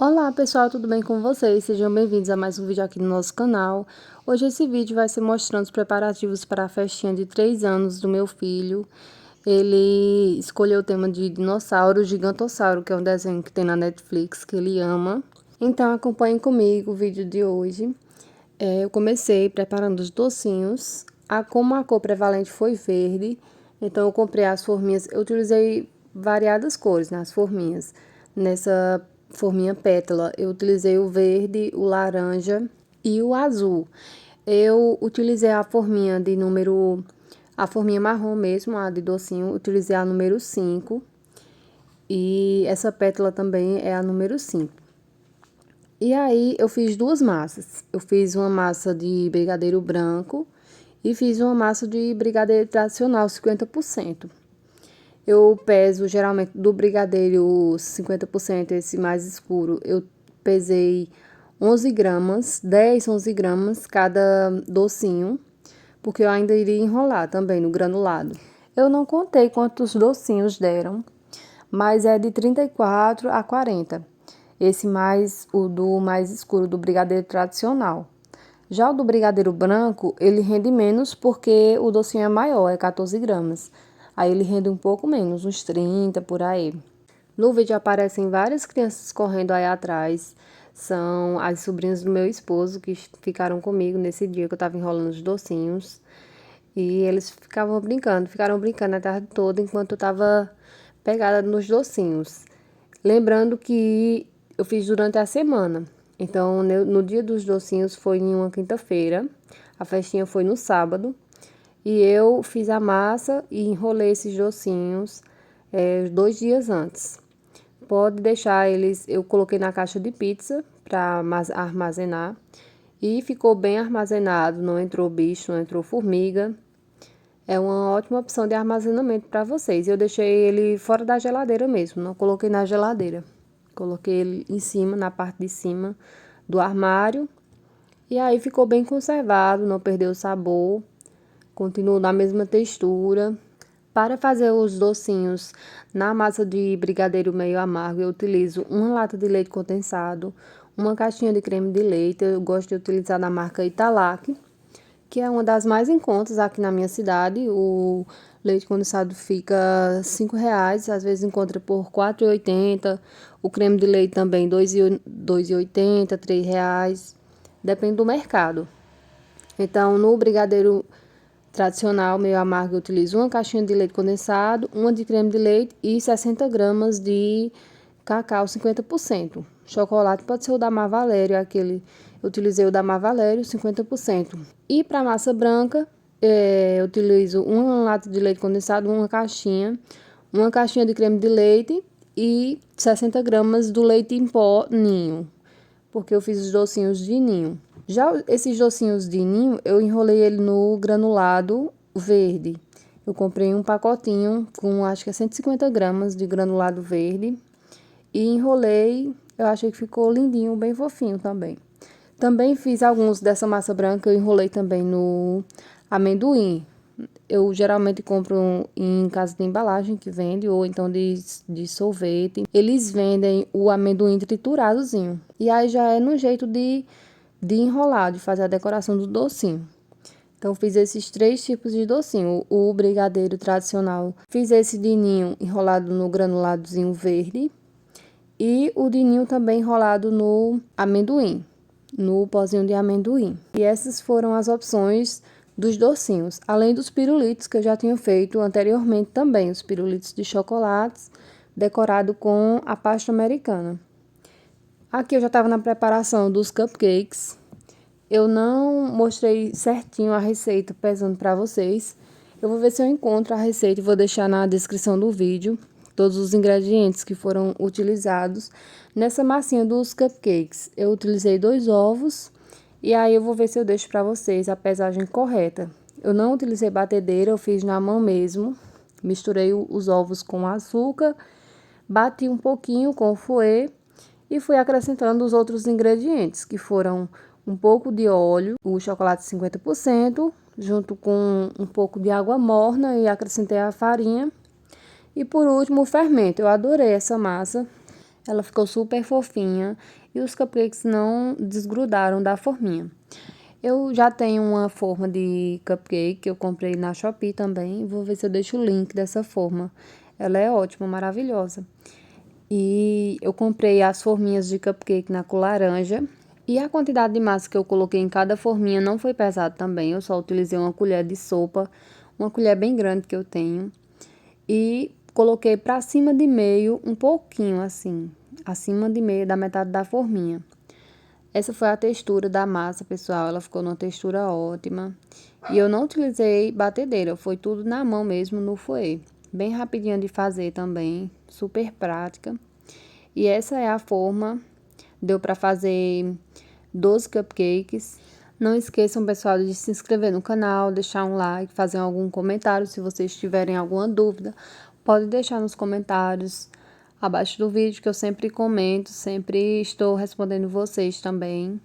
Olá pessoal, tudo bem com vocês? Sejam bem-vindos a mais um vídeo aqui no nosso canal. Hoje esse vídeo vai ser mostrando os preparativos para a festinha de 3 anos do meu filho. Ele escolheu o tema de dinossauro gigantossauro, que é um desenho que tem na Netflix, que ele ama. Então acompanhem comigo o vídeo de hoje. Eu comecei preparando os docinhos. Como a cor prevalente foi verde, então eu comprei as forminhas. Eu utilizei variadas cores nas forminhas. Nessa forminha pétala, eu utilizei o verde, o laranja e o azul. Eu utilizei a forminha de número... A forminha marrom mesmo, a de docinho, utilizei a número 5. E essa pétala também é a número 5. E aí, eu fiz duas massas. Eu fiz uma massa de brigadeiro branco e fiz uma massa de brigadeiro tradicional, 50%. Eu peso, geralmente, do brigadeiro 50%, esse mais escuro, eu pesei 11 gramas, 10, 11 gramas cada docinho, porque eu ainda iria enrolar também no granulado. Eu não contei quantos docinhos deram, mas é de 34 a 40. O do mais escuro, do brigadeiro tradicional. Já o do brigadeiro branco, ele rende menos porque o docinho é maior, é 14 gramas. Aí ele rende um pouco menos, uns 30 por aí. No vídeo aparecem várias crianças correndo aí atrás. São as sobrinhas do meu esposo que ficaram comigo nesse dia que eu estava enrolando os docinhos. E eles ficaram brincando a tarde toda enquanto eu estava pegada nos docinhos. Lembrando que eu fiz durante a semana. Então, no dia dos docinhos foi em uma quinta-feira. A festinha foi no sábado. E eu fiz a massa e enrolei esses docinhos 2 dias antes. Pode deixar eles... Eu coloquei na caixa de pizza para armazenar. E ficou bem armazenado. Não entrou bicho, não entrou formiga. É uma ótima opção de armazenamento para vocês. Eu deixei ele fora da geladeira mesmo, não coloquei na geladeira. Coloquei ele em cima, na parte de cima do armário. E aí ficou bem conservado, não perdeu o sabor. Continuou na mesma textura. Para fazer os docinhos na massa de brigadeiro meio amargo, eu utilizo uma lata de leite condensado, uma caixinha de creme de leite. Eu gosto de utilizar da marca Italac, que é uma das mais em contas aqui na minha cidade. O leite condensado fica R$ 5, às vezes encontra por R$ 4,80. O creme de leite também R$ 2,80, R$ 3, depende do mercado. Então, no brigadeiro tradicional meio amargo, eu utilizo uma caixinha de leite condensado, uma de creme de leite e 60 gramas de cacau 50%. Chocolate pode ser o da Marvalério, aquele... Eu utilizei o da Marvalério, 50%. E para massa branca, eu utilizo uma lata de leite condensado, uma caixinha de creme de leite e 60 gramas do leite em pó ninho, porque eu fiz os docinhos de ninho. Já esses docinhos de ninho, eu enrolei ele no granulado verde. Eu comprei um pacotinho com, acho que é 150 gramas de granulado verde. E enrolei, eu achei que ficou lindinho, bem fofinho também. Também fiz alguns dessa massa branca, eu enrolei também no amendoim. Eu geralmente compro em casa de embalagem que vende, ou então de sorvete. Eles vendem o amendoim trituradozinho. E aí já é no jeito de enrolar, de fazer a decoração do docinho. Então, fiz esses 3 tipos de docinho. O brigadeiro tradicional, fiz esse de ninho enrolado no granuladozinho verde. E o de ninho também enrolado no amendoim, no pozinho de amendoim. E essas foram as opções dos docinhos, além dos pirulitos que eu já tinha feito anteriormente também, os pirulitos de chocolates, decorado com a pasta americana. Aqui eu já estava na preparação dos cupcakes. Eu não mostrei certinho a receita pesando para vocês. Eu vou ver se eu encontro a receita e vou deixar na descrição do vídeo todos os ingredientes que foram utilizados nessa massinha dos cupcakes. Eu utilizei 2 ovos e aí eu vou ver se eu deixo para vocês a pesagem correta. Eu não utilizei batedeira, eu fiz na mão mesmo. Misturei os ovos com açúcar, bati um pouquinho com o fouet e fui acrescentando os outros ingredientes, que foram um pouco de óleo, o chocolate 50%, junto com um pouco de água morna, e acrescentei a farinha. E por último, o fermento. Eu adorei essa massa. Ela ficou super fofinha e os cupcakes não desgrudaram da forminha. Eu já tenho uma forma de cupcake que eu comprei na Shopee também. Vou ver se eu deixo o link dessa forma. Ela é ótima, maravilhosa. E eu comprei as forminhas de cupcake na cor laranja. E a quantidade de massa que eu coloquei em cada forminha não foi pesada também. Eu só utilizei uma colher de sopa, uma colher bem grande que eu tenho. E coloquei pra cima de meio, um pouquinho assim, acima de meio da metade da forminha. Essa foi a textura da massa, pessoal. Ela ficou numa textura ótima. E eu não utilizei batedeira, foi tudo na mão mesmo, no fouet. Bem rapidinha de fazer também, super prática. E essa é a forma, deu para fazer 12 cupcakes. Não esqueçam, pessoal, de se inscrever no canal, deixar um like, fazer algum comentário. Se vocês tiverem alguma dúvida, pode deixar nos comentários abaixo do vídeo, que eu sempre comento, sempre estou respondendo vocês também.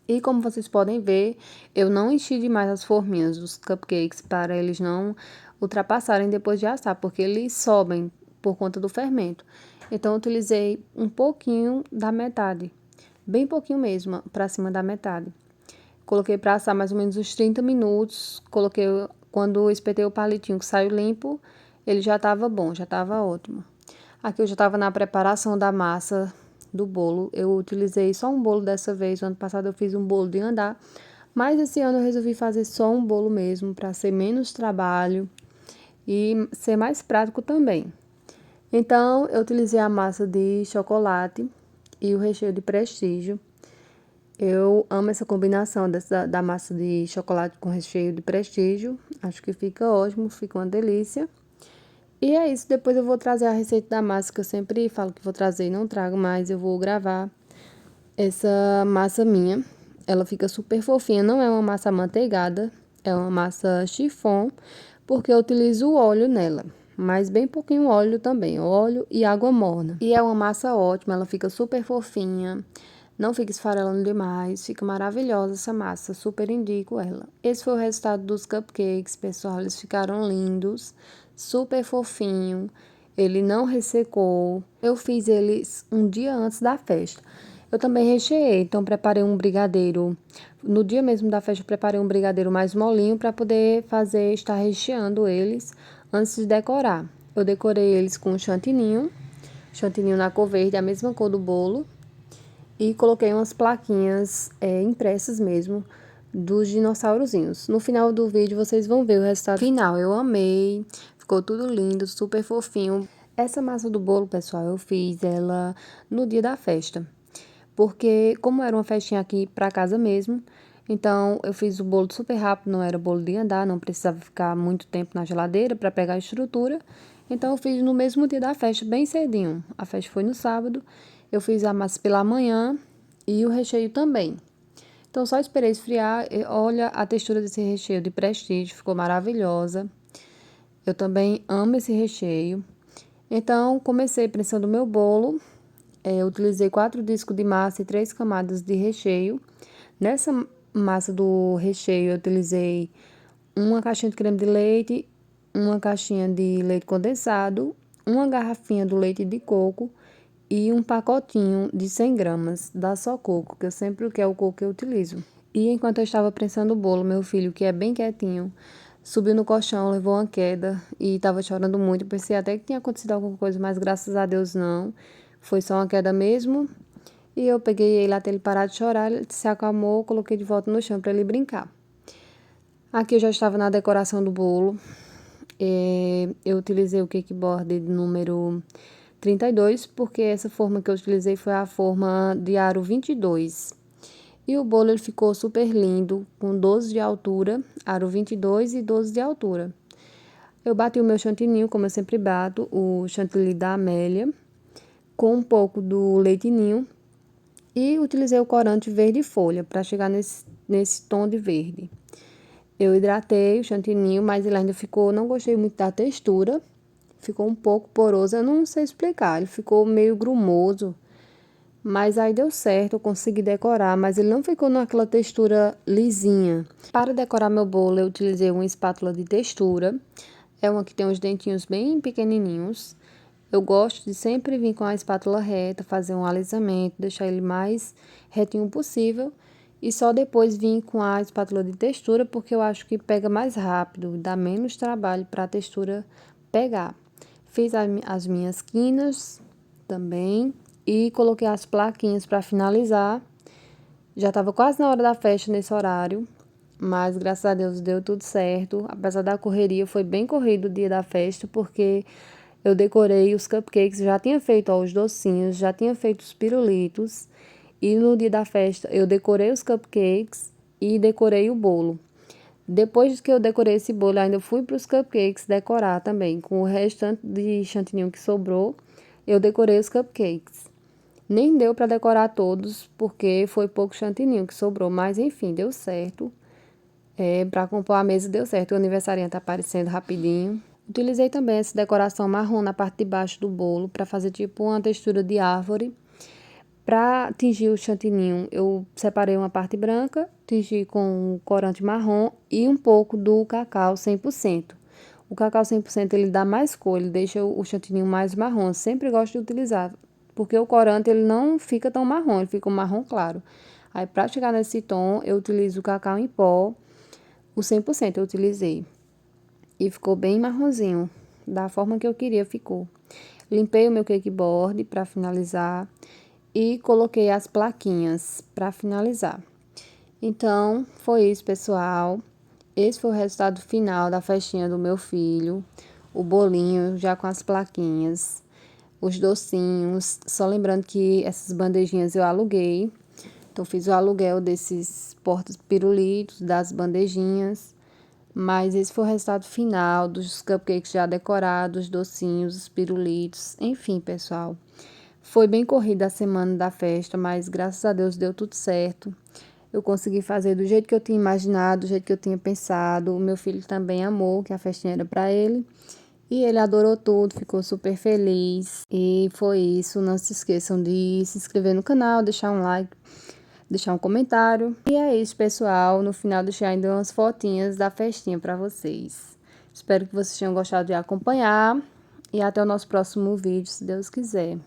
E como vocês podem ver, eu não enchi demais as forminhas dos cupcakes para eles não ultrapassarem depois de assar, porque eles sobem por conta do fermento. Então, eu utilizei um pouquinho da metade, bem pouquinho mesmo, para cima da metade. Coloquei para assar mais ou menos uns 30 minutos, coloquei, quando eu espetei o palitinho que saiu limpo, ele já estava bom, já estava ótimo. Aqui eu já estava na preparação da massa do bolo. Eu utilizei só um bolo dessa vez. O ano passado eu fiz um bolo de andar, mas esse ano eu resolvi fazer só um bolo mesmo, para ser menos trabalho e ser mais prático também. Então, eu utilizei a massa de chocolate e o recheio de prestígio. Eu amo essa combinação da massa de chocolate com recheio de prestígio. Acho que fica ótimo, fica uma delícia. E é isso, depois eu vou trazer a receita da massa, que eu sempre falo que vou trazer e não trago mais. Eu vou gravar essa massa minha. Ela fica super fofinha, não é uma massa amanteigada, é uma massa chiffon, porque eu utilizo o óleo nela. Mas bem pouquinho óleo também, óleo e água morna. E é uma massa ótima, ela fica super fofinha, não fica esfarelando demais, fica maravilhosa essa massa, super indico ela. Esse foi o resultado dos cupcakes, pessoal, eles ficaram lindos, super fofinho, ele não ressecou. Eu fiz eles um dia antes da festa. Eu também recheei, então preparei um brigadeiro. No dia mesmo da festa, eu preparei um brigadeiro mais molinho para poder estar recheando eles antes de decorar. Eu decorei eles com chantininho na cor verde, a mesma cor do bolo. E coloquei umas plaquinhas impressas mesmo dos dinossaurozinhos. No final do vídeo vocês vão ver o resultado final. Eu amei, ficou tudo lindo, super fofinho. Essa massa do bolo, pessoal, eu fiz ela no dia da festa. Porque como era uma festinha aqui pra casa mesmo, então eu fiz o bolo super rápido, não era bolo de andar, não precisava ficar muito tempo na geladeira para pegar a estrutura. Então eu fiz no mesmo dia da festa, bem cedinho. A festa foi no sábado, eu fiz a massa pela manhã e o recheio também. Então só esperei esfriar, e olha a textura desse recheio de prestígio, ficou maravilhosa. Eu também amo esse recheio. Então comecei prensando o meu bolo. Eu utilizei 4 discos de massa e 3 camadas de recheio. Nessa massa do recheio, eu utilizei uma caixinha de creme de leite, uma caixinha de leite condensado, uma garrafinha do leite de coco e um pacotinho de 100 gramas da Só Coco, que eu sempre quero o coco que eu utilizo. E enquanto eu estava prensando o bolo, meu filho, que é bem quietinho, subiu no colchão, levou uma queda e estava chorando muito. Pensei até que tinha acontecido alguma coisa, mas graças a Deus não. Foi só uma queda mesmo. E eu peguei ele até ele parar de chorar, ele se acalmou, coloquei de volta no chão para ele brincar. Aqui eu já estava na decoração do bolo. Eu utilizei o cake board número 32, porque essa forma que eu utilizei foi a forma de aro 22. E o bolo ele ficou super lindo, com 12 de altura, aro 22 e 12 de altura. Eu bati o meu chantininho, como eu sempre bato, o chantilly da Amélia, com um pouco do leite ninho. E utilizei o corante verde folha para chegar nesse tom de verde. Eu hidratei o chantininho, mas ele ainda ficou, não gostei muito da textura. Ficou um pouco poroso, eu não sei explicar, ele ficou meio grumoso. Mas aí deu certo, eu consegui decorar, mas ele não ficou naquela textura lisinha. Para decorar meu bolo, eu utilizei uma espátula de textura. É uma que tem os dentinhos bem pequenininhos. Eu gosto de sempre vir com a espátula reta, fazer um alisamento, deixar ele mais retinho possível. E só depois vir com a espátula de textura, porque eu acho que pega mais rápido, dá menos trabalho para a textura pegar. Fiz as minhas quinas também e coloquei as plaquinhas para finalizar. Já estava quase na hora da festa nesse horário, mas graças a Deus deu tudo certo. Apesar da correria, foi bem corrido o dia da festa, porque eu decorei os cupcakes, já tinha feito os docinhos, já tinha feito os pirulitos. E no dia da festa eu decorei os cupcakes e decorei o bolo. Depois que eu decorei esse bolo, ainda fui para os cupcakes decorar também. Com o restante de chantilly que sobrou, eu decorei os cupcakes. Nem deu para decorar todos, porque foi pouco chantilly que sobrou, mas enfim, deu certo. Para compor a mesa deu certo, o aniversariante tá aparecendo rapidinho. Utilizei também essa decoração marrom na parte de baixo do bolo, para fazer tipo uma textura de árvore. Para tingir o chantilly, eu separei uma parte branca, tingi com corante marrom e um pouco do cacau 100%. O cacau 100% ele dá mais cor, ele deixa o chantilly mais marrom. Eu sempre gosto de utilizar, porque o corante ele não fica tão marrom, ele fica um marrom claro. Aí, para chegar nesse tom, eu utilizo o cacau em pó, o 100% eu utilizei. E ficou bem marronzinho, da forma que eu queria ficou. Limpei o meu cake board para finalizar e coloquei as plaquinhas para finalizar. Então, foi isso, pessoal. Esse foi o resultado final da festinha do meu filho. O bolinho já com as plaquinhas, os docinhos. Só lembrando que essas bandejinhas eu aluguei. Então, fiz o aluguel desses porta-pirulitos, das bandejinhas. Mas esse foi o resultado final dos cupcakes já decorados, docinhos, os pirulitos. Enfim, pessoal. Foi bem corrida a semana da festa, mas graças a Deus deu tudo certo. Eu consegui fazer do jeito que eu tinha imaginado, do jeito que eu tinha pensado. O meu filho também amou, que a festinha era para ele. E ele adorou tudo, ficou super feliz. E foi isso. Não se esqueçam de se inscrever no canal, deixar um like, deixar um comentário. E é isso, pessoal. No final, deixei ainda umas fotinhas da festinha para vocês. Espero que vocês tenham gostado de acompanhar. E até o nosso próximo vídeo, se Deus quiser.